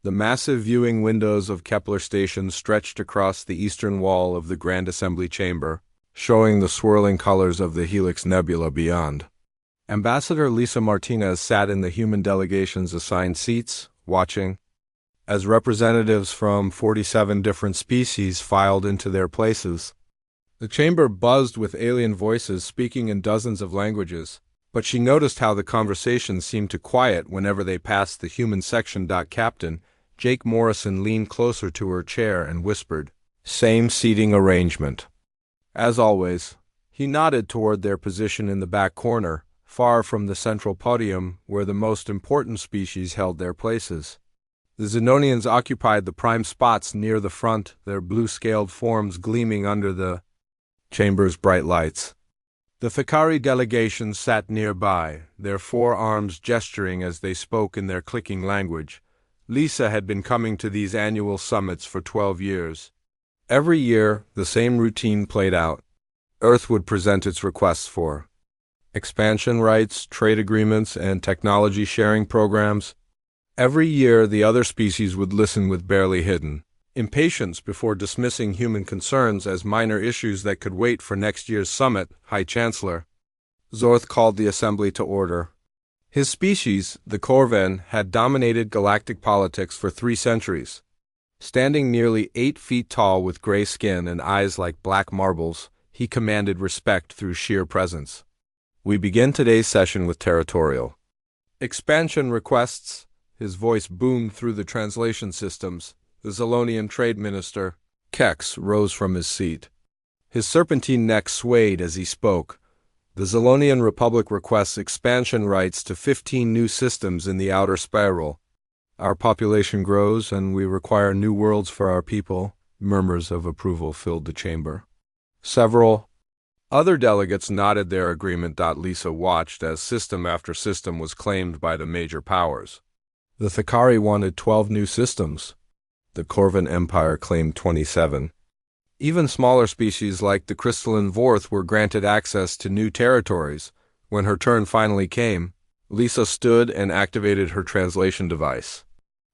The massive viewing windows of Kepler Station stretched across the eastern wall of the Grand Assembly Chamber, showing the swirling colors of the Helix Nebula beyond. Ambassador Lisa Martinez sat in the human delegation's assigned seats, watching, as representatives from 47 different species filed into their places. The chamber buzzed with alien voices speaking in dozens of languages, but she noticed how the conversation seemed to quiet whenever they passed the human section. Captain Jake Morrison leaned closer to her chair and whispered, "Same seating arrangement." As always, he nodded toward their position in the back corner, far from the central podium where the most important species held their places. The Xenonians occupied the prime spots near the front, their blue-scaled forms gleaming under the chamber's bright lights. The Thakari delegation sat nearby, their forearms gesturing as they spoke in their clicking language. Lisa had been coming to these annual summits for 12 years. Every year, the same routine played out. Earth would present its requests for expansion rights, trade agreements, and technology sharing programs. Every year, the other species would listen with barely hidden impatience before dismissing human concerns as minor issues that could wait for next year's summit. High Chancellor Zorth called the assembly to order. His species, the Corvan, had dominated galactic politics for 3 centuries. Standing nearly 8 feet tall with gray skin and eyes like black marbles, he commanded respect through sheer presence. We begin today's session with territorial expansion requests. His voice boomed through the translation systems. The Zolonian Trade Minister, Kex, rose from his seat. His serpentine neck swayed as he spoke. The Zolonian Republic requests expansion rights to 15 new systems in the outer spiral. Our population grows, and we require new worlds for our people. Murmurs of approval filled the chamber. Several other delegates nodded their agreement. Lisa watched as system after system was claimed by the major powers. The Thakari wanted 12 new systems. The Corvan Empire claimed 27. Even smaller species like the crystalline Vorth were granted access to new territories. When her turn finally came, Lisa stood and activated her translation device.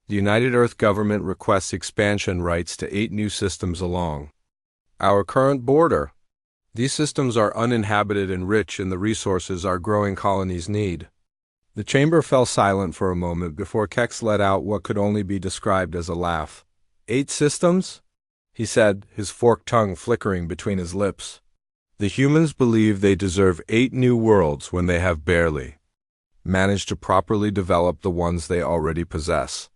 The United Earth government requests expansion rights to 8 new systems along our current border. These systems are uninhabited and rich in the resources our growing colonies need. The chamber fell silent for a moment before Kex let out what could only be described as a laugh. 8 systems? He said, his forked tongue flickering between his lips. The humans believe they deserve 8 new worlds when they have barely managed to properly develop the ones they already possess.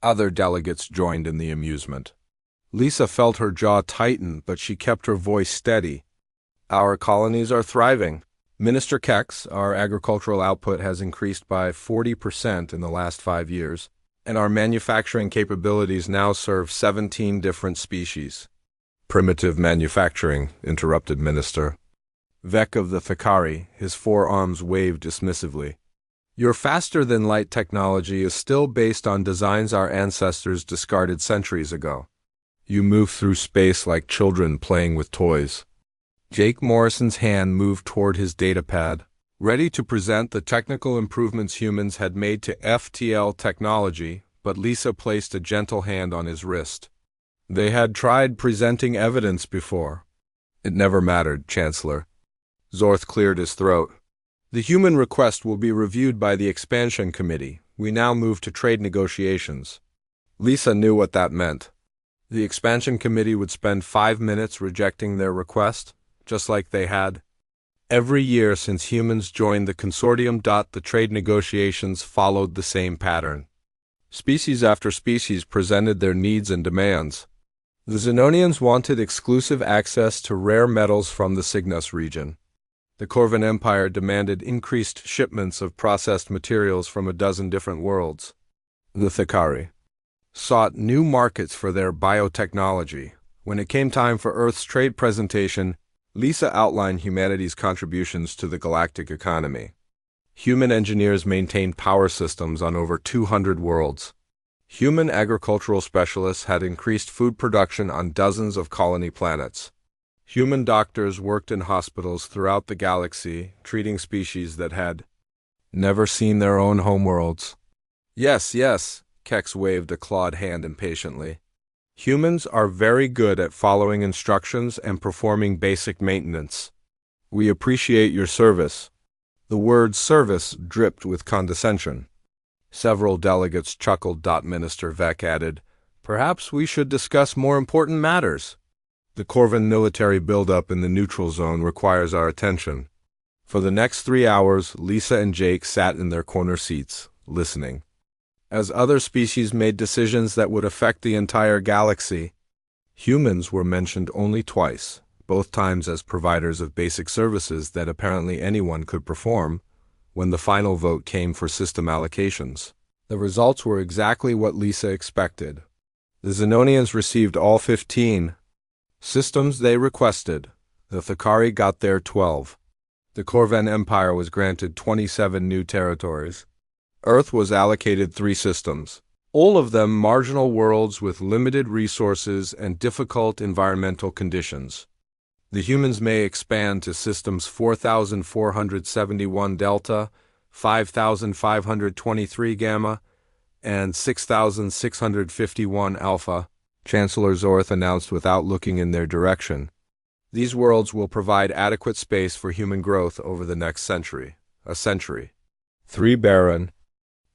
Other delegates joined in the amusement. Lisa felt her jaw tighten, but she kept her voice steady. Our colonies are thriving. Minister Kex, our agricultural output has increased by 40% in the last 5 years, and our manufacturing capabilities now serve 17 different species. Primitive manufacturing, interrupted Minister Vec of the Thakari, his forearms waved dismissively. Your faster-than-light technology is still based on designs our ancestors discarded centuries ago. You move through space like children playing with toys. Jake Morrison's hand moved toward his datapad, ready to present the technical improvements humans had made to FTL technology, but Lisa placed a gentle hand on his wrist. They had tried presenting evidence before. It never mattered, Chancellor. Zorth cleared his throat. The human request will be reviewed by the Expansion Committee. We now move to trade negotiations. Lisa knew what that meant. The Expansion Committee would spend 5 minutes rejecting their request, just like they had every year since humans joined the consortium. The trade negotiations followed the same pattern. Species after species presented their needs and demands. The Xenonians wanted exclusive access to rare metals from the Cygnus region. The Corvan Empire demanded increased shipments of processed materials from a dozen different worlds. The Thakari sought new markets for their biotechnology. When it came time for Earth's trade presentation, Lisa outlined humanity's contributions to the galactic economy. Human engineers maintained power systems on over 200 worlds. Human agricultural specialists had increased food production on dozens of colony planets. Human doctors worked in hospitals throughout the galaxy, treating species that had never seen their own homeworlds. Yes, Kex waved a clawed hand impatiently. Humans are very good at following instructions and performing basic maintenance. We appreciate your service. The word service dripped with condescension. Several delegates chuckled. Minister Vec added, "Perhaps we should discuss more important matters. The Corvan military buildup in the neutral zone requires our attention." For the next 3 hours, Lisa and Jake sat in their corner seats, listening. As other species made decisions that would affect the entire galaxy, humans were mentioned only twice, both times as providers of basic services that apparently anyone could perform. When the final vote came for system allocations, the results were exactly what Lisa expected. The Xenonians received all 15 systems they requested. The Thakari got their 12. The Corvan Empire was granted 27 new territories. Earth was allocated 3 systems, all of them marginal worlds with limited resources and difficult environmental conditions. The humans may expand to systems 4,471 Delta, 5,523 Gamma, and 6,651 Alpha, Chancellor Zorth announced without looking in their direction. These worlds will provide adequate space for human growth over the next century, a century. 3 barren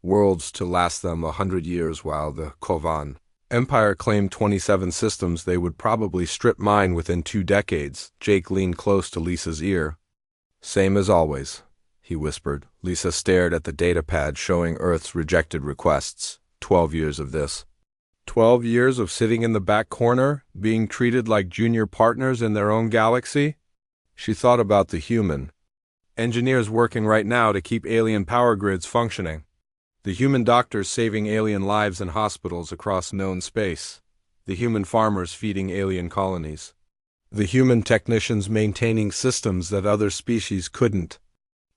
worlds to last them 100 years, while the Kovan Empire claimed 27 systems they would probably strip mine within 2 decades. Jake leaned close to Lisa's ear. "Same as always," he whispered. Lisa stared at the datapad showing Earth's rejected requests. 12 years of this. 12 years of sitting in the back corner, being treated like junior partners in their own galaxy? She thought about the human engineers working right now to keep alien power grids functioning. The human doctors saving alien lives in hospitals across known space. The human farmers feeding alien colonies. The human technicians maintaining systems that other species couldn't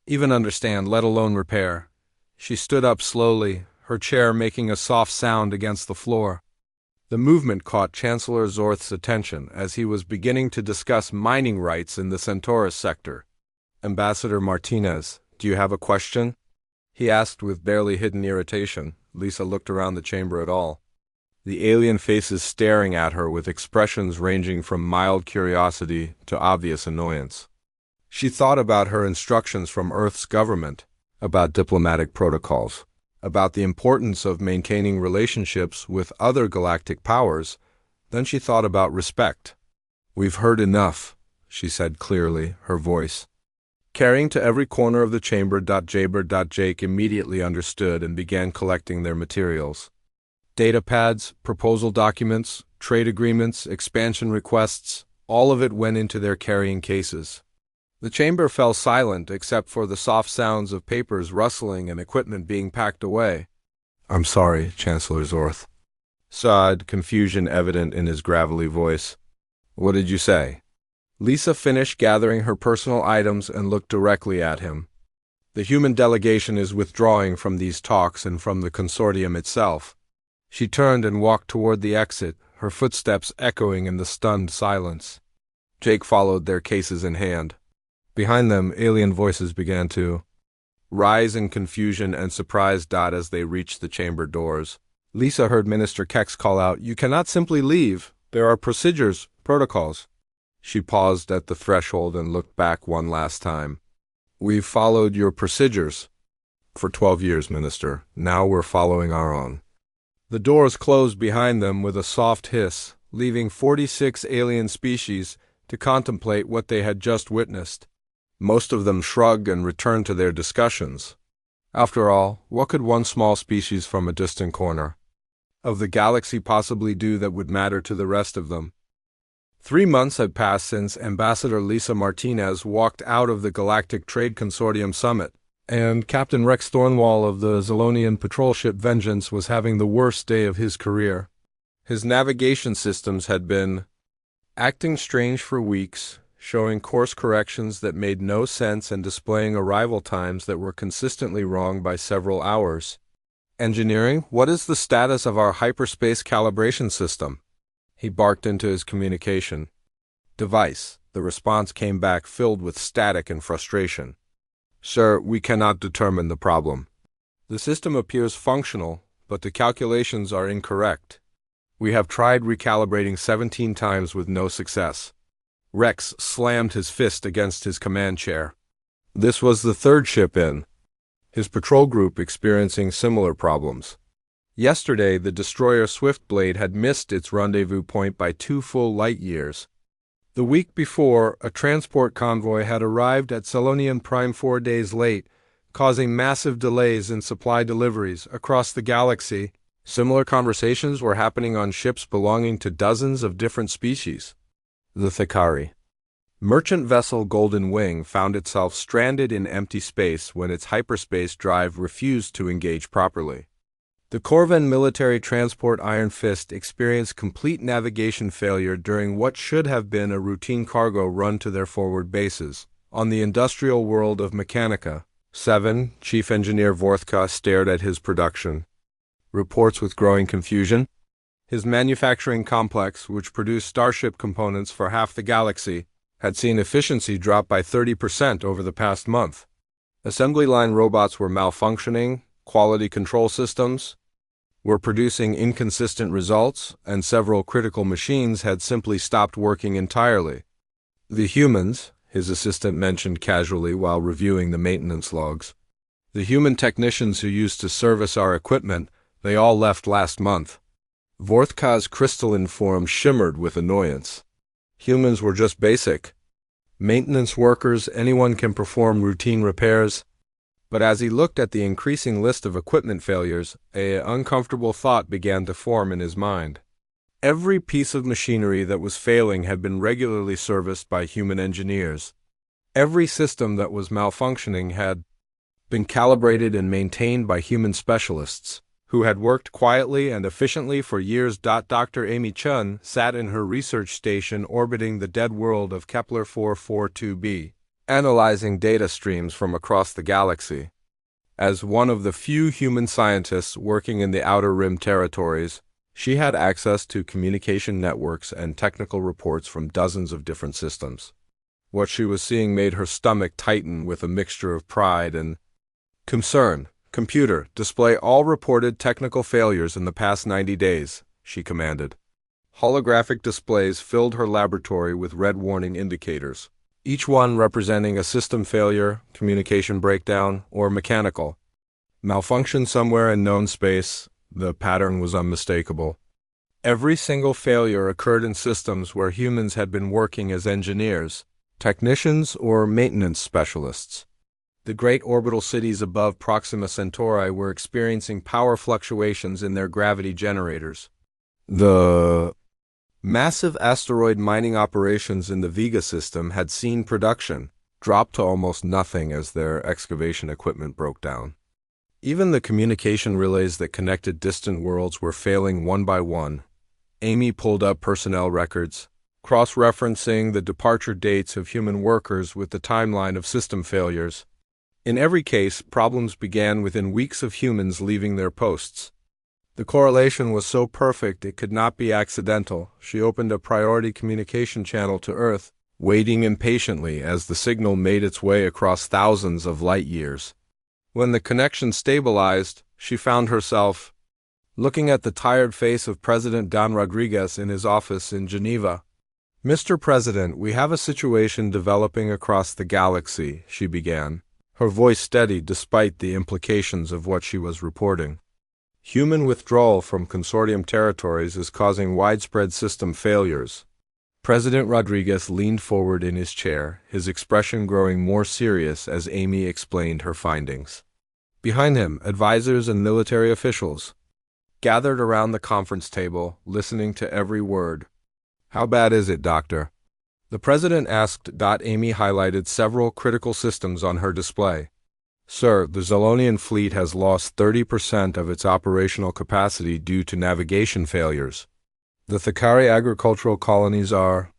even understand, let alone repair. She stood up slowly, her chair making a soft sound against the floor. The movement caught Chancellor Zorth's attention as he was beginning to discuss mining rights in the Centaurus sector. "Ambassador Martinez, do you have a question?" he asked with barely hidden irritation. Lisa looked around the chamber at all. The alien faces staring at her with expressions ranging from mild curiosity to obvious annoyance. She thought about her instructions from Earth's government, about diplomatic protocols, about the importance of maintaining relationships with other galactic powers. Then she thought about respect. "We've heard enough," she said clearly, her voice carrying to every corner of the chamber. Jake immediately understood and began collecting their materials. Datapads, proposal documents, trade agreements, expansion requests, all of it went into their carrying cases. The chamber fell silent except for the soft sounds of papers rustling and equipment being packed away. "I'm sorry, Chancellor Zorth," sighed, confusion evident in his gravelly voice. "What did you say?" Lisa finished gathering her personal items and looked directly at him. "The human delegation is withdrawing from these talks and from the consortium itself." She turned and walked toward the exit, her footsteps echoing in the stunned silence. Jake followed, their cases in hand. Behind them, alien voices began to rise in confusion and surprise. As they reached the chamber doors, Lisa heard Minister Kex call out, "You cannot simply leave. There are procedures, protocols." She paused at the threshold and looked back one last time. "We've followed your procedures for 12 years, Minister. Now we're following our own." The doors closed behind them with a soft hiss, leaving 46 alien species to contemplate what they had just witnessed. Most of them shrugged and returned to their discussions. After all, what could one small species from a distant corner of the galaxy possibly do that would matter to the rest of them? 3 months had passed since Ambassador Lisa Martinez walked out of the Galactic Trade Consortium Summit, and Captain Rex Thornwall of the Zolonian patrol ship Vengeance was having the worst day of his career. His navigation systems had been acting strange for weeks, showing course corrections that made no sense and displaying arrival times that were consistently wrong by several hours. "Engineering, what is the status of our hyperspace calibration system?" He barked into his communication device. The response came back filled with static and frustration. "Sir, we cannot determine the problem. The system appears functional, but the calculations are incorrect. We have tried recalibrating 17 times with no success. Rex slammed his fist against his command chair. This was the third ship in his patrol group experiencing similar problems. Yesterday, the destroyer Swiftblade had missed its rendezvous point by 2 full light years. The week before, a transport convoy had arrived at Selonian Prime 4 days late, causing massive delays in supply deliveries across the galaxy. Similar conversations were happening on ships belonging to dozens of different species. The Thakari merchant vessel Golden Wing found itself stranded in empty space when its hyperspace drive refused to engage properly. The Corvan military transport Iron Fist experienced complete navigation failure during what should have been a routine cargo run to their forward bases. On the industrial world of Mechanica, 7, Chief Engineer Vorthka stared at his production reports with growing confusion. His manufacturing complex, which produced starship components for half the galaxy, had seen efficiency drop by 30% over the past month. Assembly line robots were malfunctioning, quality control systems were producing inconsistent results, and several critical machines had simply stopped working entirely. The humans, his assistant mentioned casually while reviewing the maintenance logs, the human technicians who used to service our equipment, they all left last month. Vorthka's crystalline form shimmered with annoyance. Humans were just basic maintenance workers, anyone can perform routine repairs. But as he looked at the increasing list of equipment failures, an uncomfortable thought began to form in his mind. Every piece of machinery that was failing had been regularly serviced by human engineers. Every system that was malfunctioning had been calibrated and maintained by human specialists, who had worked quietly and efficiently for years. Dr. Amy Chun sat in her research station orbiting the dead world of Kepler 442b, analyzing data streams from across the galaxy. As one of the few human scientists working in the Outer Rim territories, she had access to communication networks and technical reports from dozens of different systems. What she was seeing made her stomach tighten with a mixture of pride and concern. "Computer, display all reported technical failures in the past 90 days, she commanded. Holographic displays filled her laboratory with red warning indicators, each one representing a system failure, communication breakdown, or mechanical malfunction somewhere in known space. The pattern was unmistakable. Every single failure occurred in systems where humans had been working as engineers, technicians, or maintenance specialists. The great orbital cities above Proxima Centauri were experiencing power fluctuations in their gravity generators. The massive asteroid mining operations in the Vega system had seen production drop to almost nothing as their excavation equipment broke down. Even the communication relays that connected distant worlds were failing one by one. Amy pulled up personnel records, cross-referencing the departure dates of human workers with the timeline of system failures. In every case, problems began within weeks of humans leaving their posts. The correlation was so perfect it could not be accidental. She opened a priority communication channel to Earth, waiting impatiently as the signal made its way across thousands of light years. When the connection stabilized, she found herself looking at the tired face of President Don Rodriguez in his office in Geneva. "Mr. President, we have a situation developing across the galaxy," she began, her voice steady despite the implications of what she was reporting. "Human withdrawal from consortium territories is causing widespread system failures." President Rodriguez leaned forward in his chair, his expression growing more serious as Amy explained her findings. Behind him, advisors and military officials gathered around the conference table, listening to every word. "How bad is it, Doctor?" the president asked. Amy highlighted several critical systems on her display. "Sir, the Zelonian fleet has lost 30% of its operational capacity due to navigation failures. The Thakari agricultural colonies are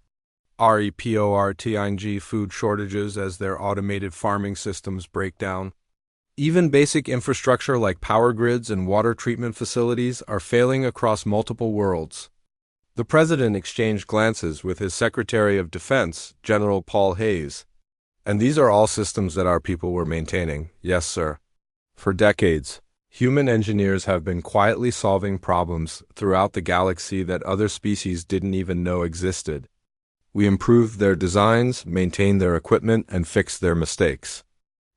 reporting food shortages as their automated farming systems break down. Even basic infrastructure like power grids and water treatment facilities are failing across multiple worlds." The president exchanged glances with his Secretary of Defense, General Paul Hayes. "And these are all systems that our people were maintaining." "Yes, sir. For decades." Human engineers have been quietly solving problems throughout the galaxy that other species didn't even know existed. We improved their designs, maintained their equipment, and fixed their mistakes.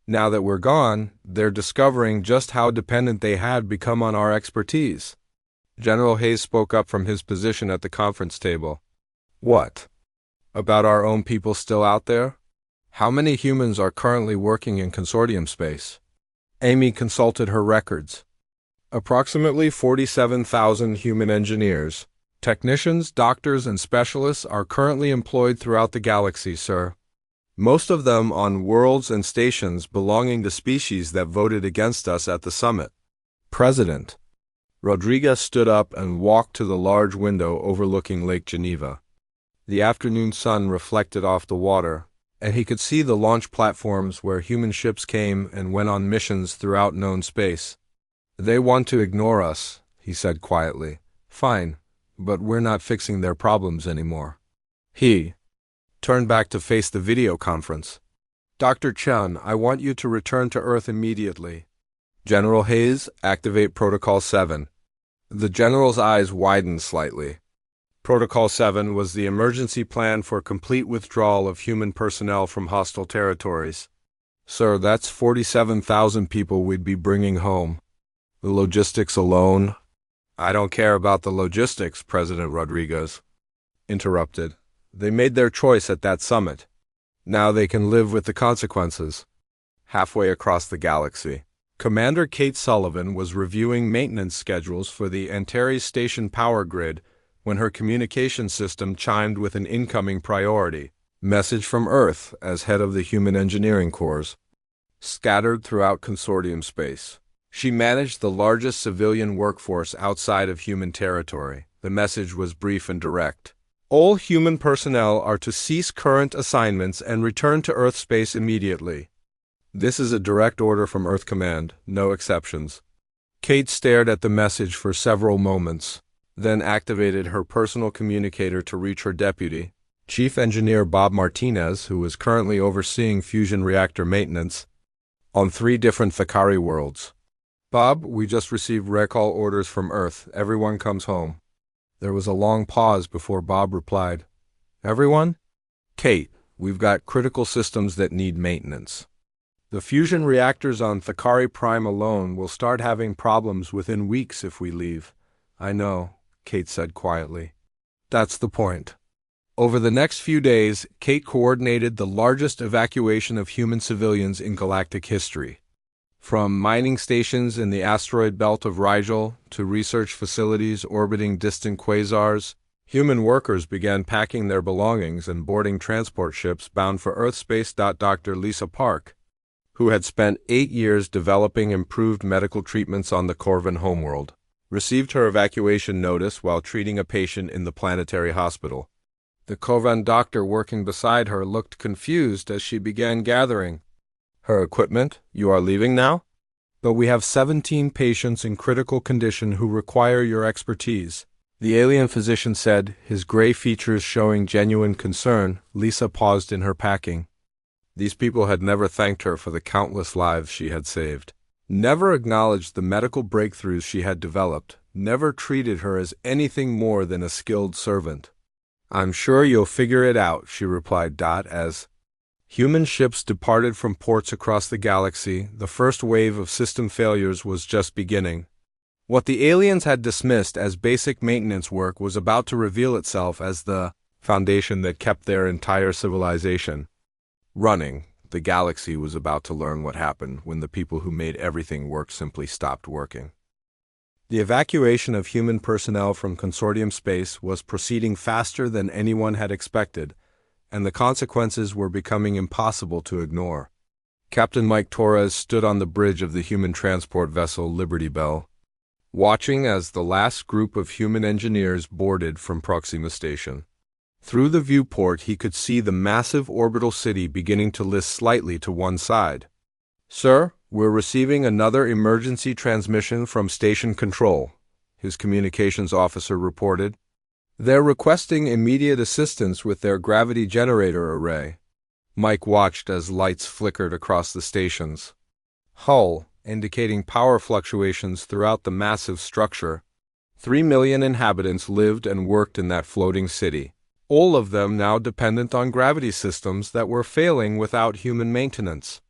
Now that we're gone, they're discovering just how dependent they had become on our expertise. General Hayes spoke up from his position at the conference table. What? About our own people still out there? How many humans are currently working in consortium space? Amy consulted her records. Approximately 47,000 human engineers, technicians, doctors, and specialists are currently employed throughout the galaxy, sir. Most of them on worlds and stations belonging to species that voted against us at the summit. President Rodriguez stood up and walked to the large window overlooking Lake Geneva. The afternoon sun reflected off the water, and he could see the launch platforms where human ships came and went on missions throughout known space. They want to ignore us, he said quietly. Fine, but we're not fixing their problems anymore. He turned back to face the video conference. Dr. Chen, I want you to return to Earth immediately. General Hayes, activate Protocol 7. The general's eyes widened slightly. Protocol 7 was the emergency plan for complete withdrawal of human personnel from hostile territories. Sir, that's 47,000 people we'd be bringing home. The logistics alone. I don't care about the logistics, President Rodriguez interrupted. They made their choice at that summit. Now they can live with the consequences. Halfway across the galaxy, Commander Kate Sullivan was reviewing maintenance schedules for the Antares Station power grid when her communication system chimed with an incoming priority message from Earth as head of the Human Engineering Corps. Scattered throughout consortium space, she managed the largest civilian workforce outside of human territory. The message was brief and direct. All human personnel are to cease current assignments and return to Earth space immediately. This is a direct order from Earth Command, no exceptions. Kate stared at the message for several moments, then activated her personal communicator to reach her deputy, Chief Engineer Bob Martinez, who was currently overseeing fusion reactor maintenance on 3 different Thakari worlds. Bob, we just received recall orders from Earth. Everyone comes home. There was a long pause before Bob replied, Everyone? Kate, we've got critical systems that need maintenance. The fusion reactors on Thakari Prime alone will start having problems within weeks if we leave. I know, Kate said quietly. That's the point. Over the next few days, Kate coordinated the largest evacuation of human civilians in galactic history. From mining stations in the asteroid belt of Rigel to research facilities orbiting distant quasars, human workers began packing their belongings and boarding transport ships bound for Earth space. Dr. Lisa Park, who had spent 8 years developing improved medical treatments on the Corvin homeworld, received her evacuation notice while treating a patient in the planetary hospital. The Corvin doctor working beside her looked confused as she began gathering her equipment. You are leaving now? But we have 17 patients in critical condition who require your expertise, the alien physician said, his gray features showing genuine concern. Lisa paused in her packing. These people had never thanked her for the countless lives she had saved, never acknowledged the medical breakthroughs she had developed, never treated her as anything more than a skilled servant. I'm sure you'll figure it out, she replied. As human ships departed from ports across the galaxy, the first wave of system failures was just beginning. What the aliens had dismissed as basic maintenance work was about to reveal itself as the foundation that kept their entire civilization running. The galaxy was about to learn what happened when the people who made everything work simply stopped working. The evacuation of human personnel from consortium space was proceeding faster than anyone had expected, and the consequences were becoming impossible to ignore. Captain Mike Torres stood on the bridge of the human transport vessel Liberty Bell, watching as the last group of human engineers boarded from Proxima Station. Through the viewport, he could see the massive orbital city beginning to list slightly to one side. Sir, we're receiving another emergency transmission from Station Control, his communications officer reported. They're requesting immediate assistance with their gravity generator array. Mike watched as lights flickered across the stations. Hull, indicating power fluctuations throughout the massive structure. 3 million inhabitants lived and worked in that floating city, all of them now dependent on gravity systems that were failing without human maintenance.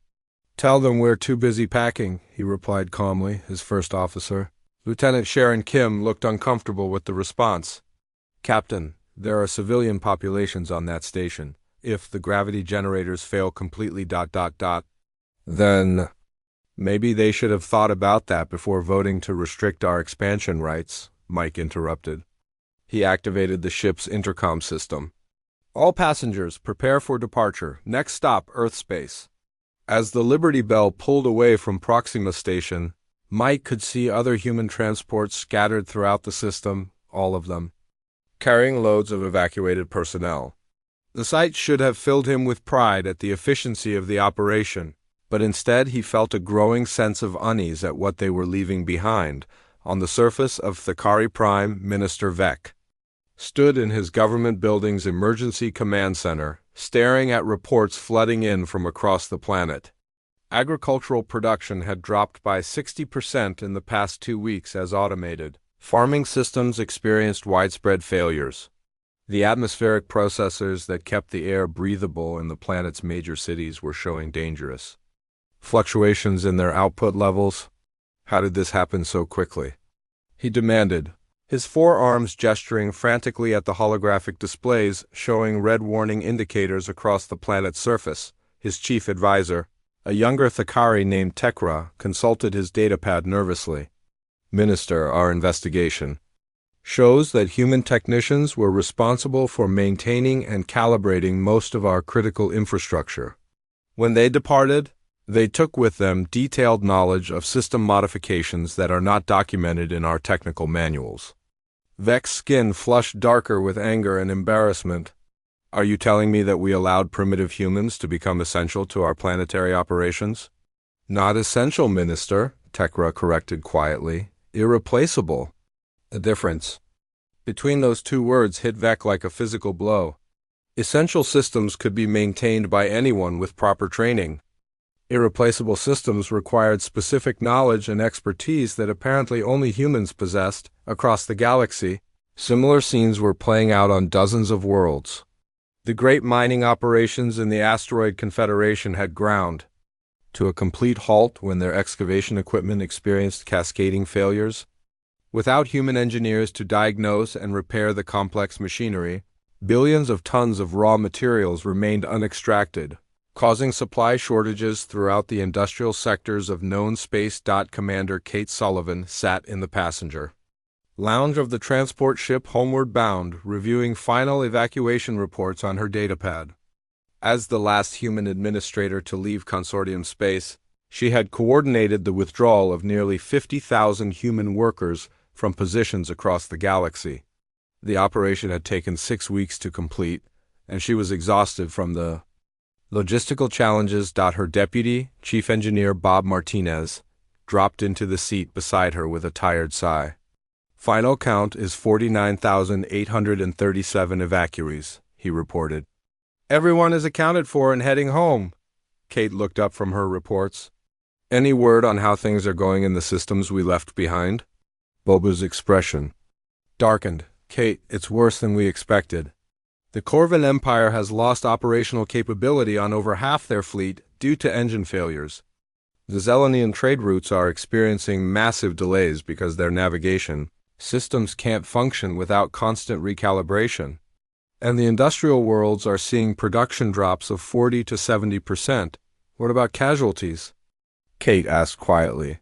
"Tell them we're too busy packing," he replied calmly, his first officer. Lieutenant Sharon Kim looked uncomfortable with the response. "Captain, there are civilian populations on that station. If the gravity generators fail completely, then maybe they should have thought about that before voting to restrict our expansion rights," Mike interrupted. He activated the ship's intercom system. "All passengers, prepare for departure. Next stop, Earth space." As the Liberty Bell pulled away from Proxima Station, Mike could see other human transports scattered throughout the system, all of them, carrying loads of evacuated personnel. The sight should have filled him with pride at the efficiency of the operation, but instead he felt a growing sense of unease at what they were leaving behind. On the surface of Thakari Prime, Minister Vec stood in his government building's emergency command center, staring at reports flooding in from across the planet. Agricultural production had dropped by 60% in the past 2 weeks as automated. Farming systems experienced widespread failures. The atmospheric processors that kept the air breathable in the planet's major cities were showing dangerous fluctuations in their output levels. How did this happen so quickly? He demanded, his forearms gesturing frantically at the holographic displays showing red warning indicators across the planet's surface. His chief advisor, a younger Thakari named Tekra, consulted his datapad nervously. "Minister, our investigation shows that human technicians were responsible for maintaining and calibrating most of our critical infrastructure. When they departed, they took with them detailed knowledge of system modifications that are not documented in our technical manuals." Vec's skin flushed darker with anger and embarrassment. "Are you telling me that we allowed primitive humans to become essential to our planetary operations?" "Not essential, Minister," Tekra corrected quietly. "Irreplaceable." The difference between those two words hit Vec like a physical blow. Essential systems could be maintained by anyone with proper training. Irreplaceable systems required specific knowledge and expertise that apparently only humans possessed. Across the galaxy, similar scenes were playing out on dozens of worlds. The great mining operations in the Asteroid Confederation had ground to a complete halt when their excavation equipment experienced cascading failures. Without human engineers to diagnose and repair the complex machinery, billions of tons of raw materials remained unextracted, causing supply shortages throughout the industrial sectors of known space. Commander Kate Sullivan sat in the passenger lounge of the transport ship homeward bound, reviewing final evacuation reports on her datapad. As the last human administrator to leave Consortium space, she had coordinated the withdrawal of nearly 50,000 human workers from positions across the galaxy. The operation had taken 6 weeks to complete, and she was exhausted from the logistical challenges. Her deputy, Chief Engineer Bob Martinez, dropped into the seat beside her with a tired sigh. "Final count is 49,837 evacuees," he reported. "Everyone is accounted for and heading home." Kate looked up from her reports. "Any word on how things are going in the systems we left behind?" Boba's expression darkened. "Kate, it's worse than we expected. The Corvan Empire has lost operational capability on over half their fleet due to engine failures. The Zelenian trade routes are experiencing massive delays because their navigation systems can't function without constant recalibration. And the industrial worlds are seeing production drops of 40 to 70%. What about casualties?" Kate asked quietly.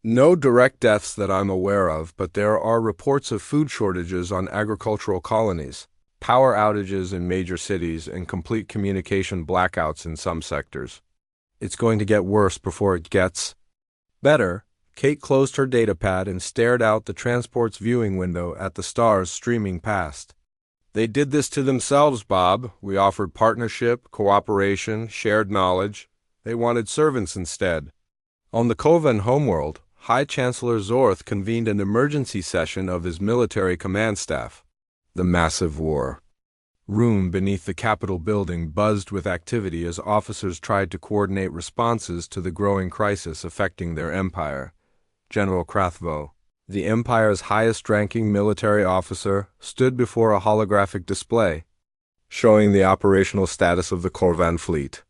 "No direct deaths that I'm aware of, but there are reports of food shortages on agricultural colonies, power outages in major cities, and complete communication blackouts in some sectors. It's going to get worse before it gets better." Kate closed her datapad and stared out the transport's viewing window at the stars streaming past. "They did this to themselves, Bob. We offered partnership, cooperation, shared knowledge. They wanted servants instead." On the Kovan homeworld, High Chancellor Zorth convened an emergency session of his military command staff. The massive war room beneath the Capitol building buzzed with activity as officers tried to coordinate responses to the growing crisis affecting their empire. General Krathvo, the Empire's highest-ranking military officer, stood before a holographic display, showing the operational status of the Korvan fleet.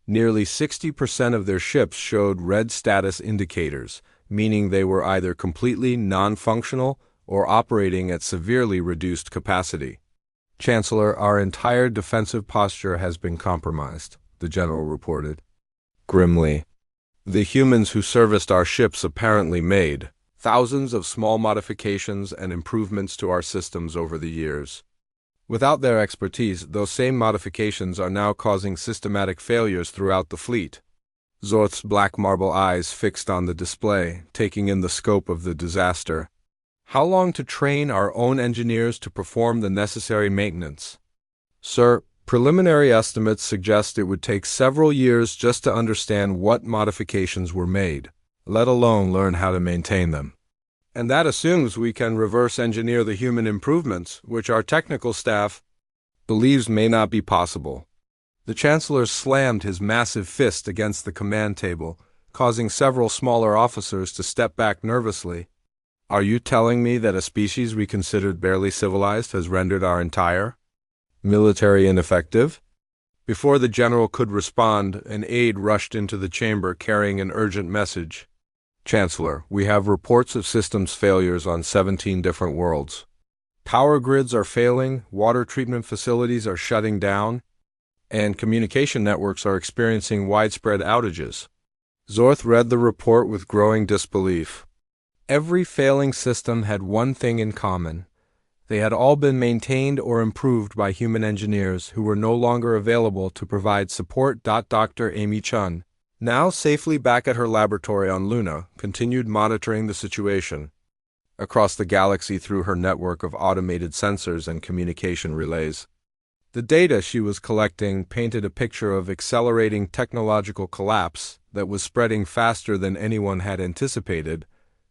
Nearly 60% of their ships showed red status indicators, meaning they were either completely non-functional or operating at severely reduced capacity. Chancellor, our entire defensive posture has been compromised, the general reported. Grimly, the humans who serviced our ships apparently made thousands of small modifications and improvements to our systems over the years. Without their expertise, those same modifications are now causing systematic failures throughout the fleet. Zorth's black marble eyes fixed on the display, taking in the scope of the disaster. How long to train our own engineers to perform the necessary maintenance? Sir, preliminary estimates suggest it would take several years just to understand what modifications were made, let alone learn how to maintain them. And that assumes we can reverse engineer the human improvements, which our technical staff believes may not be possible. The Chancellor slammed his massive fist against the command table, causing several smaller officers to step back nervously. Are you telling me that a species we considered barely civilized has rendered our entire military ineffective? Before the general could respond, an aide rushed into the chamber carrying an urgent message. Chancellor, we have reports of systems failures on 17 different worlds. Power grids are failing, water treatment facilities are shutting down, and communication networks are experiencing widespread outages. Zorth read the report with growing disbelief. Every failing system had one thing in common. They had all been maintained or improved by human engineers who were no longer available to provide support. Dr. Amy Chun, now safely back at her laboratory on Luna, continued monitoring the situation across the galaxy through her network of automated sensors and communication relays. The data she was collecting painted a picture of accelerating technological collapse that was spreading faster than anyone had anticipated.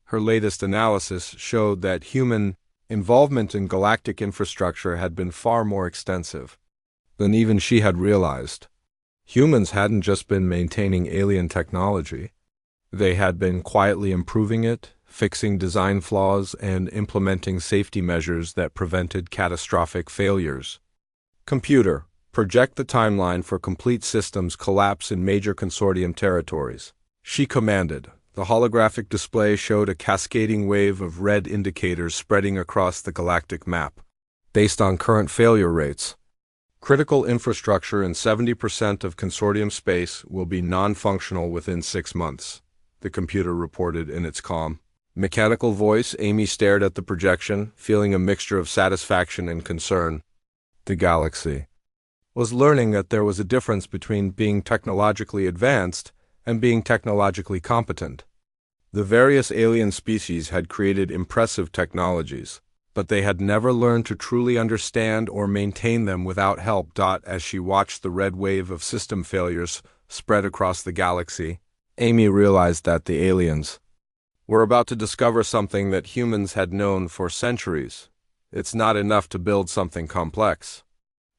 Her latest analysis showed that human involvement in galactic infrastructure had been far more extensive than even she had realized. Humans hadn't just been maintaining alien technology. They had been quietly improving it, fixing design flaws, and implementing safety measures that prevented catastrophic failures. Computer, project the timeline for complete systems collapse in major consortium territories. She commanded. The holographic display showed a cascading wave of red indicators spreading across the galactic map. Based on current failure rates, critical infrastructure in 70% of consortium space will be non-functional within 6 months, the computer reported in its calm, mechanical voice. Amy stared at the projection, feeling a mixture of satisfaction and concern. The galaxy was learning that there was a difference between being technologically advanced and being technologically competent. The various alien species had created impressive technologies, but they had never learned to truly understand or maintain them without help. As she watched the red wave of system failures spread across the galaxy, Amy realized that the aliens were about to discover something that humans had known for centuries. It's not enough to build something complex.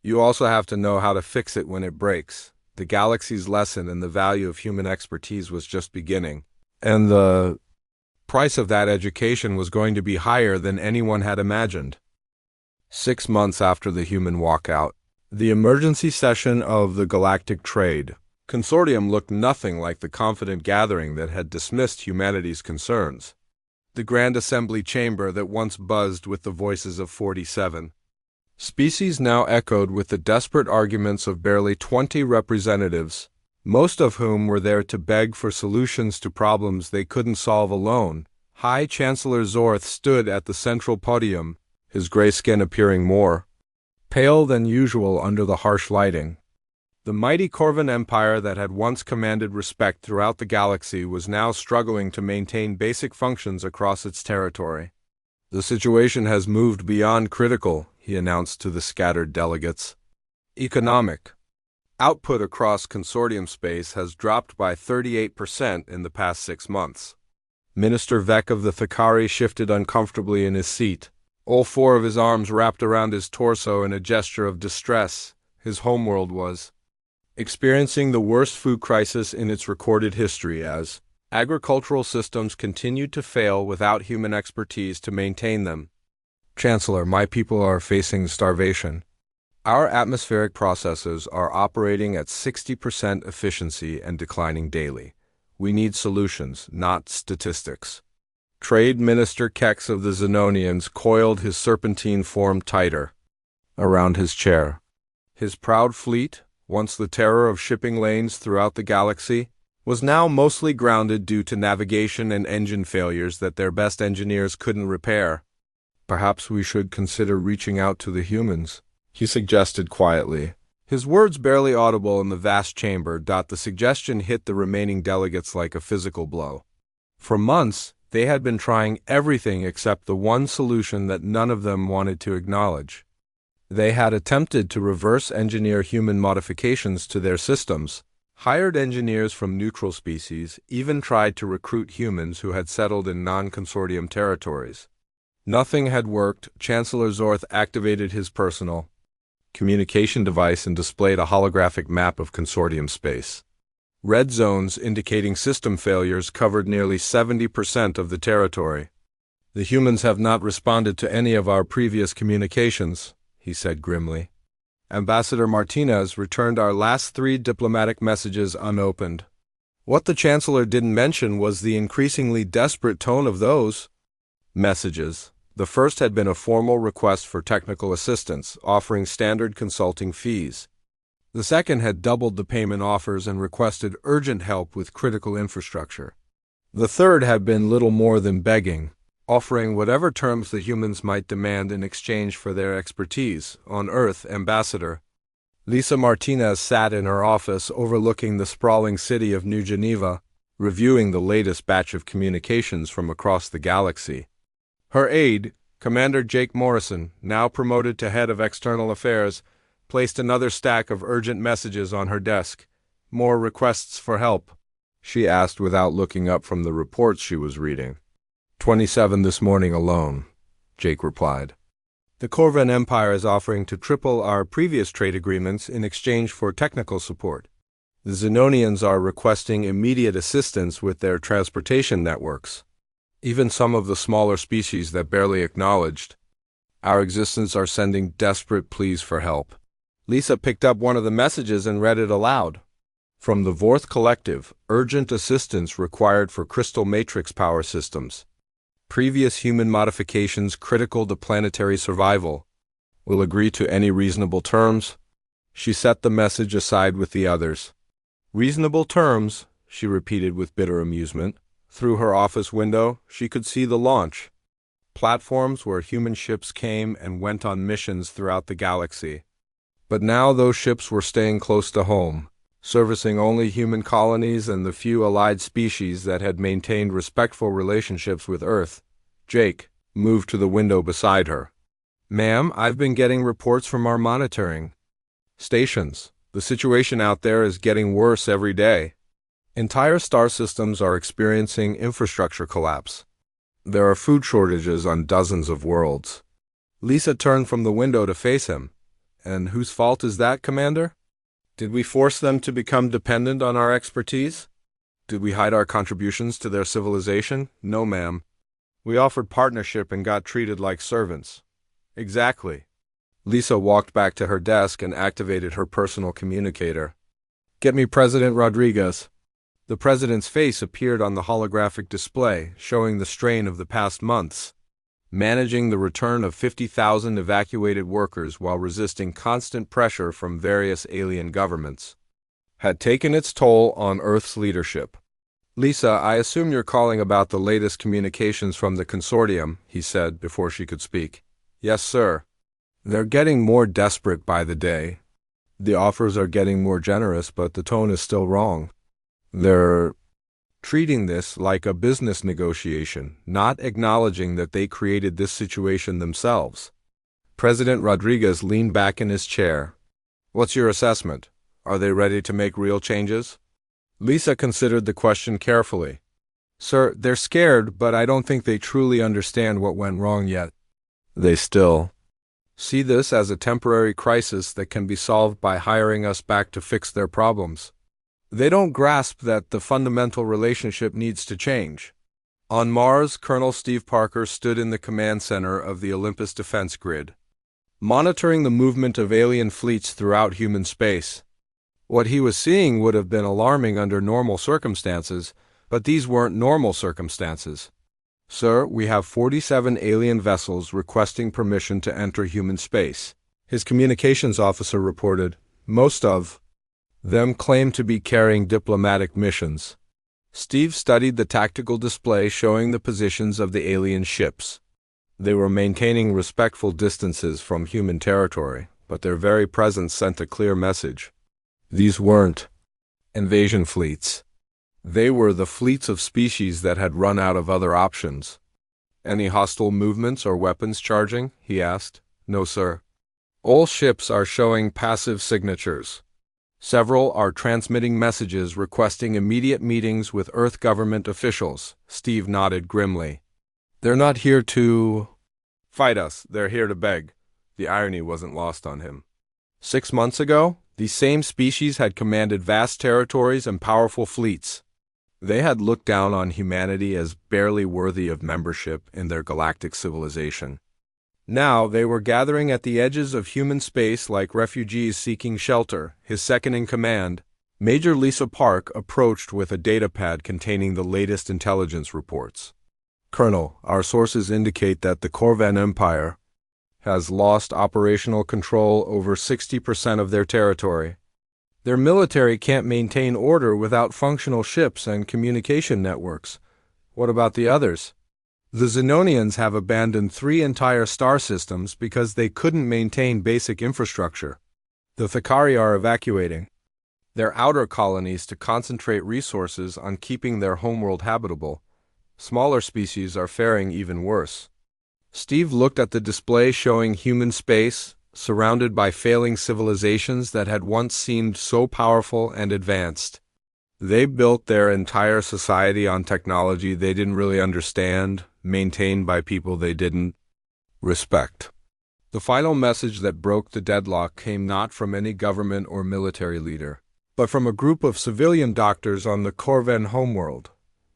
You also have to know how to fix it when it breaks. The galaxy's lesson and the value of human expertise was just beginning, and the price of that education was going to be higher than anyone had imagined. 6 months after the human walkout, the emergency session of the Galactic Trade Consortium looked nothing like the confident gathering that had dismissed humanity's concerns. The Grand Assembly chamber that once buzzed with the voices of 47 species now echoed with the desperate arguments of barely 20 representatives, most of whom were there to beg for solutions to problems they couldn't solve alone. High Chancellor Zorth stood at the central podium, his gray skin appearing more pale than usual under the harsh lighting. The mighty Corvan Empire that had once commanded respect throughout the galaxy was now struggling to maintain basic functions across its territory. The situation has moved beyond critical, he announced to the scattered delegates. Economic output across consortium space has dropped by 38% in the past 6 months. Minister Vec of the Thakari shifted uncomfortably in his seat. All four of his arms wrapped around his torso in a gesture of distress. His homeworld was experiencing the worst food crisis in its recorded history as agricultural systems continued to fail without human expertise to maintain them. Chancellor, my people are facing starvation. Our atmospheric processes are operating at 60% efficiency and declining daily. We need solutions, not statistics. Trade Minister Kex of the Xenonians coiled his serpentine form tighter around his chair. His proud fleet, once the terror of shipping lanes throughout the galaxy, was now mostly grounded due to navigation and engine failures that their best engineers couldn't repair. Perhaps we should consider reaching out to the humans, he suggested quietly. His words barely audible in the vast chamber. The suggestion hit the remaining delegates like a physical blow. For months, they had been trying everything except the one solution that none of them wanted to acknowledge. They had attempted to reverse engineer human modifications to their systems, hired engineers from neutral species, even tried to recruit humans who had settled in non-consortium territories. Nothing had worked. Chancellor Zorth activated his personal communication device and displayed a holographic map of consortium space. Red zones indicating system failures covered nearly 70% of the territory. The humans have not responded to any of our previous communications, he said grimly. Ambassador Martinez returned our last 3 diplomatic messages unopened. What the Chancellor didn't mention was the increasingly desperate tone of those messages. The first had been a formal request for technical assistance, offering standard consulting fees. The second had doubled the payment offers and requested urgent help with critical infrastructure. The third had been little more than begging, offering whatever terms the humans might demand in exchange for their expertise. On Earth, Ambassador Lisa Martinez sat in her office overlooking the sprawling city of New Geneva, reviewing the latest batch of communications from across the galaxy. Her aide, Commander Jake Morrison, now promoted to head of external affairs, placed another stack of urgent messages on her desk. More requests for help, she asked without looking up from the reports she was reading. 27 this morning alone, Jake replied. The Corvan Empire is offering to triple our previous trade agreements in exchange for technical support. The Xenonians are requesting immediate assistance with their transportation networks. Even some of the smaller species that barely acknowledged our existence are sending desperate pleas for help. Lisa picked up one of the messages and read it aloud. From the Vorth Collective, urgent assistance required for crystal matrix power systems. Previous human modifications critical to planetary survival. Will agree to any reasonable terms. She set the message aside with the others. Reasonable terms, she repeated with bitter amusement. Through her office window, she could see the launch platforms where human ships came and went on missions throughout the galaxy. But now those ships were staying close to home, servicing only human colonies and the few allied species that had maintained respectful relationships with Earth. Jake moved to the window beside her. Ma'am, I've been getting reports from our monitoring stations. The situation out there is getting worse every day. Entire star systems are experiencing infrastructure collapse. There are food shortages on dozens of worlds. Lisa turned from the window to face him. And whose fault is that, Commander? Did we force them to become dependent on our expertise? Did we hide our contributions to their civilization? No, ma'am. We offered partnership and got treated like servants. Exactly. Lisa walked back to her desk and activated her personal communicator. Get me President Rodriguez. The president's face appeared on the holographic display, showing the strain of the past months. Managing the return of 50,000 evacuated workers while resisting constant pressure from various alien governments had taken its toll on Earth's leadership. Lisa, I assume you're calling about the latest communications from the consortium, he said before she could speak. Yes, sir. They're getting more desperate by the day. The offers are getting more generous, but the tone is still wrong. They're treating this like a business negotiation, not acknowledging that they created this situation themselves. President Rodriguez leaned back in his chair. What's your assessment? Are they ready to make real changes? Lisa considered the question carefully. Sir, they're scared, but I don't think they truly understand what went wrong yet. They still see this as a temporary crisis that can be solved by hiring us back to fix their problems. They don't grasp that the fundamental relationship needs to change. On Mars, Colonel Steve Parker stood in the command center of the Olympus defense grid, monitoring the movement of alien fleets throughout human space. What he was seeing would have been alarming under normal circumstances, but these weren't normal circumstances. "Sir, we have 47 alien vessels requesting permission to enter human space," his communications officer reported. "Most of them claim to be carrying diplomatic missions." Steve studied the tactical display showing the positions of the alien ships. They were maintaining respectful distances from human territory, but their very presence sent a clear message. These weren't invasion fleets. They were the fleets of species that had run out of other options. "Any hostile movements or weapons charging?" he asked. "No, sir. All ships are showing passive signatures. Several are transmitting messages requesting immediate meetings with Earth government officials." Steve nodded grimly. "They're not here to fight us, they're here to beg." The irony wasn't lost on him. 6 months ago, these same species had commanded vast territories and powerful fleets. They had looked down on humanity as barely worthy of membership in their galactic civilization. Now they were gathering at the edges of human space like refugees seeking shelter. His second-in-command, Major Lisa Park, approached with a datapad containing the latest intelligence reports. "Colonel, our sources indicate that the Corvan Empire has lost operational control over 60% of their territory. Their military can't maintain order without functional ships and communication networks. What about the others? The Xenonians have abandoned 3 entire star systems because they couldn't maintain basic infrastructure. The Thakari are evacuating their outer colonies to concentrate resources on keeping their homeworld habitable. Smaller species are faring even worse." Steve looked at the display showing human space, surrounded by failing civilizations that had once seemed so powerful and advanced. They built their entire society on technology they didn't really understand, maintained by people they didn't respect. The final message that broke the deadlock came not from any government or military leader, but from a group of civilian doctors on the Corvan homeworld.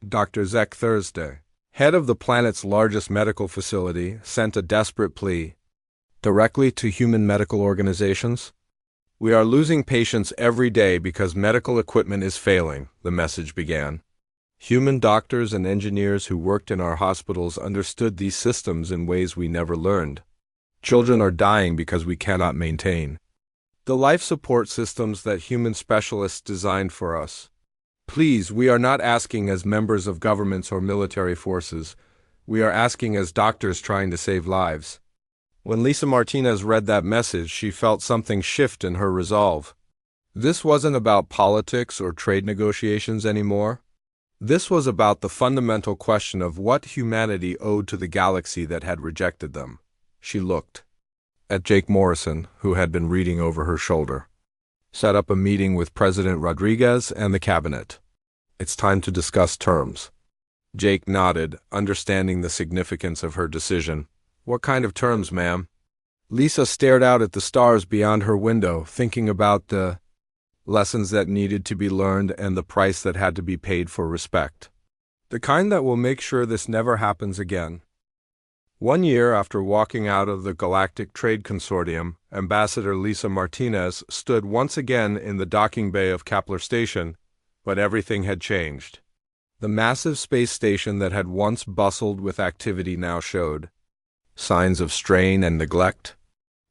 Dr. Zek Thursday, head of the planet's largest medical facility, sent a desperate plea directly to human medical organizations. "We are losing patients every day because medical equipment is failing," the message began. "Human doctors and engineers who worked in our hospitals understood these systems in ways we never learned. Children are dying because we cannot maintain the life support systems that human specialists designed for us. Please, we are not asking as members of governments or military forces. We are asking as doctors trying to save lives." When Lisa Martinez read that message, she felt something shift in her resolve. This wasn't about politics or trade negotiations anymore. This was about the fundamental question of what humanity owed to the galaxy that had rejected them. She looked at Jake Morrison, who had been reading over her shoulder. "Set up a meeting with President Rodriguez and the cabinet. It's time to discuss terms." Jake nodded, understanding the significance of her decision. "What kind of terms, ma'am?" Lisa stared out at the stars beyond her window, thinking about the lessons that needed to be learned and the price that had to be paid for respect. The kind that will make sure this never happens again. 1 year after walking out of the Galactic Trade Consortium, Ambassador Lisa Martinez stood once again in the docking bay of Kepler Station, but everything had changed. The massive space station that had once bustled with activity now showed signs of strain and neglect.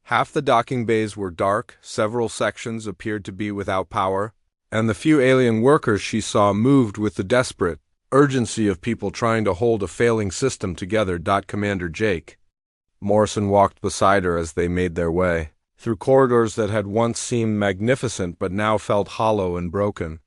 Half the docking bays were dark, several sections appeared to be without power, and the few alien workers she saw moved with the desperate urgency of people trying to hold a failing system together. Commander Jake Morrison walked beside her as they made their way through corridors that had once seemed magnificent but now felt hollow and broken.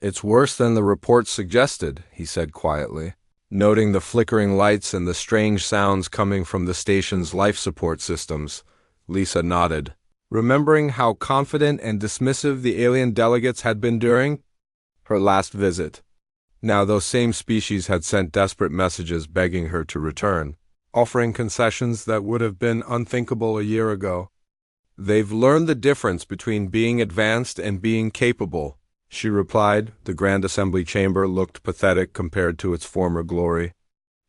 "It's worse than the reports suggested," he said quietly, noting the flickering lights and the strange sounds coming from the station's life support systems. Lisa nodded, remembering how confident and dismissive the alien delegates had been during her last visit. Now those same species had sent desperate messages begging her to return. offering concessions that would have been unthinkable a year ago. They've learned the difference between being advanced and being capable, she replied. The Grand Assembly Chamber looked pathetic compared to its former glory.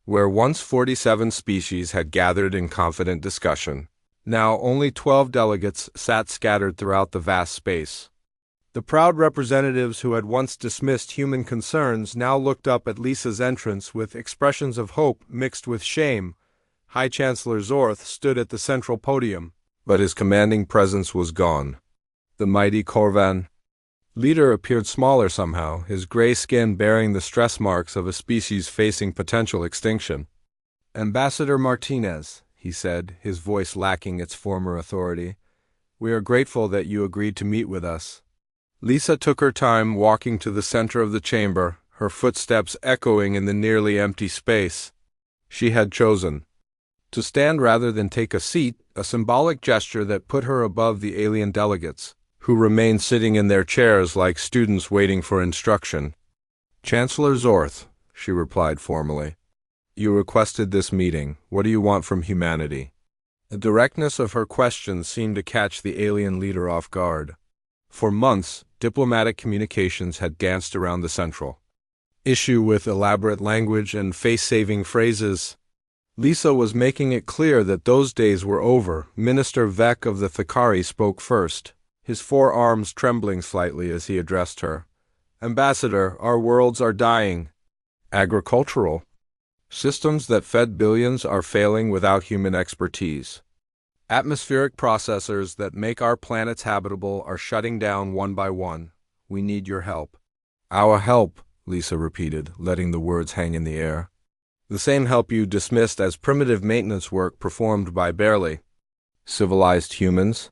Where once 47 species had gathered in confident discussion, now only 12 delegates sat scattered throughout the vast space. The proud representatives who had once dismissed human concerns now looked up at Lisa's entrance with expressions of hope mixed with shame. High Chancellor Zorth stood at the central podium, but his commanding presence was gone. The mighty Corvan leader appeared smaller somehow, his gray skin bearing the stress marks of a species facing potential extinction. "Ambassador Martinez," he said, his voice lacking its former authority, "we are grateful that you agreed to meet with us." Lisa took her time walking to the center of the chamber, her footsteps echoing in the nearly empty space. She had chosen to stand rather than take a seat, a symbolic gesture that put her above the alien delegates, who remained sitting in their chairs like students waiting for instruction. "Chancellor Zorth," she replied formally, "you requested this meeting. What do you want from humanity?" The directness of her question seemed to catch the alien leader off guard. For months, diplomatic communications had danced around the central issue with elaborate language and face-saving phrases. Lisa was making it clear that those days were over. Minister Vec of the Thakari spoke first, his forearms trembling slightly as he addressed her. "Ambassador, our worlds are dying. Agricultural systems that fed billions are failing without human expertise. Atmospheric processors that make our planets habitable are shutting down one by one. We need your help." "Our help," Lisa repeated, letting the words hang in the air. "The same help you dismissed as primitive maintenance work performed by barely civilized humans?"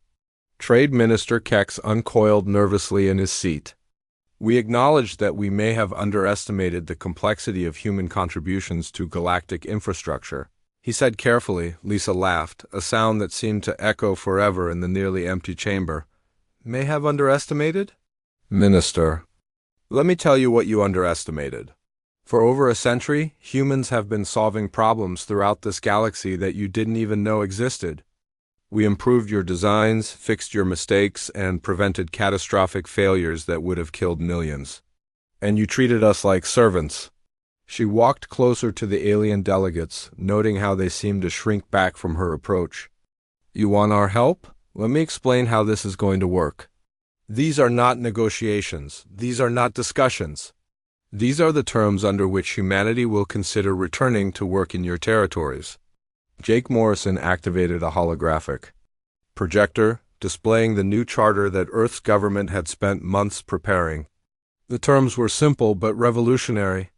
Trade Minister Kex uncoiled nervously in his seat. "We acknowledge that we may have underestimated the complexity of human contributions to galactic infrastructure," he said carefully. Lisa laughed, a sound that seemed to echo forever in the nearly empty chamber. "May have underestimated?" "Minister, let me tell you what you underestimated. For over a century, humans have been solving problems throughout this galaxy that you didn't even know existed. We improved your designs, fixed your mistakes, and prevented catastrophic failures that would have killed millions. And you treated us like servants." She walked closer to the alien delegates, noting how they seemed to shrink back from her approach. "You want our help? Let me explain how this is going to work. These are not negotiations. These are not discussions. These are the terms under which humanity will consider returning to work in your territories." Jake Morrison activated a holographic projector, displaying the new charter that Earth's government had spent months preparing. The terms were simple but revolutionary.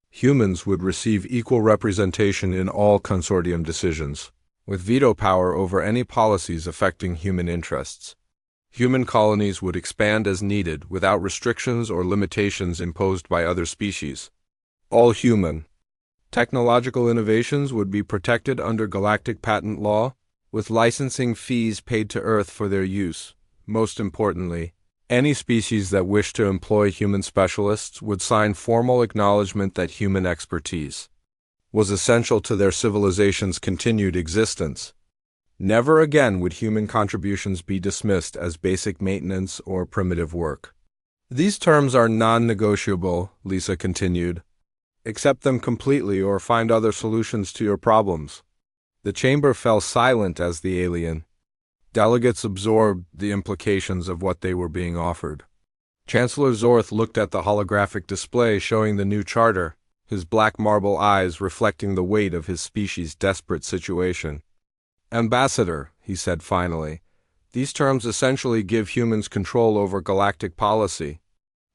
Humans would receive equal representation in all consortium decisions, with veto power over any policies affecting human interests. Human colonies would expand as needed, without restrictions or limitations imposed by other species. All human technological innovations would be protected under galactic patent law, with licensing fees paid to Earth for their use. Most importantly, any species that wished to employ human specialists would sign formal acknowledgement that human expertise was essential to their civilization's continued existence. Never again would human contributions be dismissed as basic maintenance or primitive work. "These terms are non-negotiable," Lisa continued. "Accept them completely or find other solutions to your problems." The chamber fell silent as the alien delegates absorbed the implications of what they were being offered. Chancellor Zorth looked at the holographic display showing the new charter, his black marble eyes reflecting the weight of his species' desperate situation. "Ambassador," he said finally, "these terms essentially give humans control over galactic policy."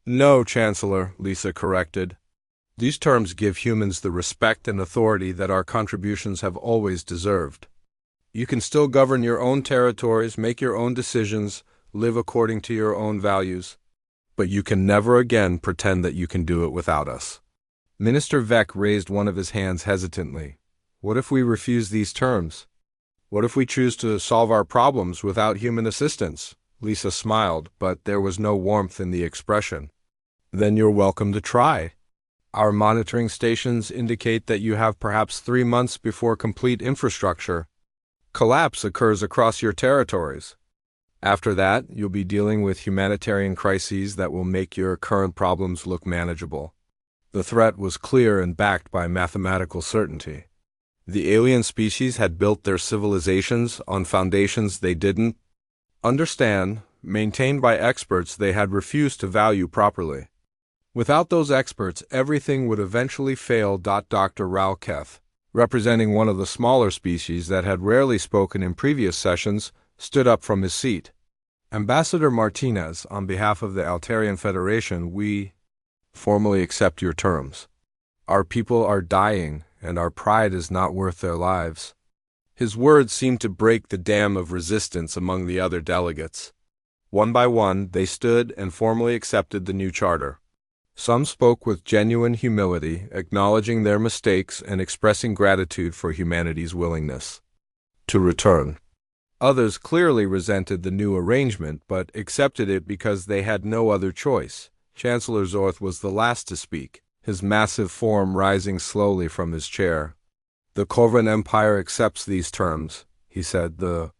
"No, Chancellor," Lisa corrected. "These terms give humans the respect and authority that our contributions have always deserved. You can still govern your own territories, make your own decisions, live according to your own values, but you can never again pretend that you can do it without us." Minister Vec raised one of his hands hesitantly. "What if we refuse these terms? What if we choose to solve our problems without human assistance?" Lisa smiled, but there was no warmth in the expression. "Then you're welcome to try." Our monitoring stations indicate that you have perhaps 3 months before complete infrastructure collapse occurs across your territories. After that, you'll be dealing with humanitarian crises that will make your current problems look manageable. The threat was clear and backed by mathematical certainty. The alien species had built their civilizations on foundations they didn't understand, maintained by experts they had refused to value properly. Without those experts, everything would eventually fail. Dr. Ralketh, representing one of the smaller species that had rarely spoken in previous sessions, stood up from his seat. Ambassador Martinez, on behalf of the Altarian Federation, we formally accept your terms. Our people are dying, and our pride is not worth their lives. His words seemed to break the dam of resistance among the other delegates. One by one, they stood and formally accepted the new charter. Some spoke with genuine humility, acknowledging their mistakes and expressing gratitude for humanity's willingness to return. Others clearly resented the new arrangement, but accepted it because they had no other choice. Chancellor Zorth was the last to speak, his massive form rising slowly from his chair. The Corvan Empire accepts these terms, he said, the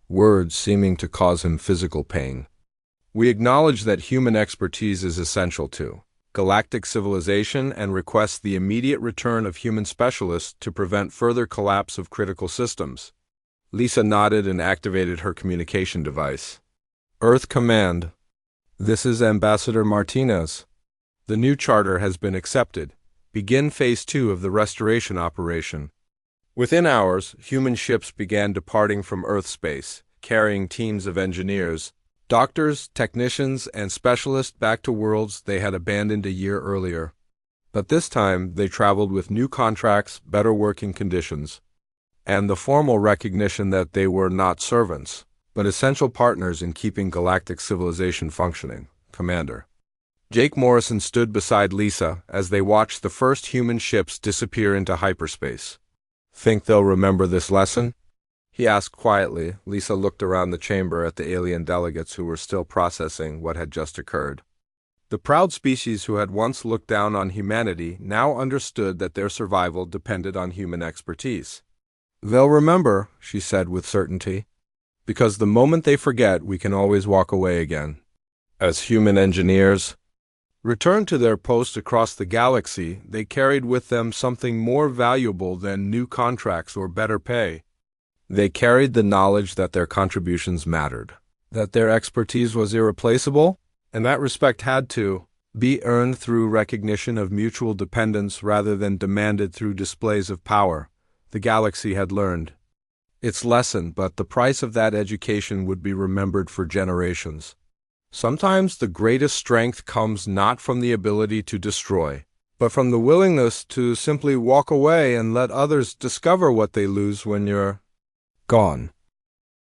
words seeming to cause him physical pain. We acknowledge that human expertise is essential to galactic civilization and request the immediate return of human specialists to prevent further collapse of critical systems. Lisa nodded and activated her communication device. Earth Command. This is Ambassador Martinez. The new charter has been accepted. Begin Phase 2 of the restoration operation. Within hours, human ships began departing from Earth space, carrying teams of engineers, doctors, technicians, and specialists back to worlds they had abandoned a year earlier. But this time, they traveled with new contracts, better working conditions, and the formal recognition that they were not servants, but essential partners in keeping galactic civilization functioning. Commander Jake Morrison stood beside Lisa as they watched the first human ships disappear into hyperspace. Think they'll remember this lesson? He asked quietly. Lisa looked around the chamber at the alien delegates who were still processing what had just occurred. The proud species who had once looked down on humanity now understood that their survival depended on human expertise. They'll remember, she said with certainty, because the moment they forget, we can always walk away again. As human engineers returned to their post across the galaxy, they carried with them something more valuable than new contracts or better pay. They carried the knowledge that their contributions mattered, that their expertise was irreplaceable, and that respect had to be earned through recognition of mutual dependence rather than demanded through displays of power. The galaxy had learned its lesson, but the price of that education would be remembered for generations. Sometimes the greatest strength comes not from the ability to destroy, but from the willingness to simply walk away and let others discover what they lose when you're gone.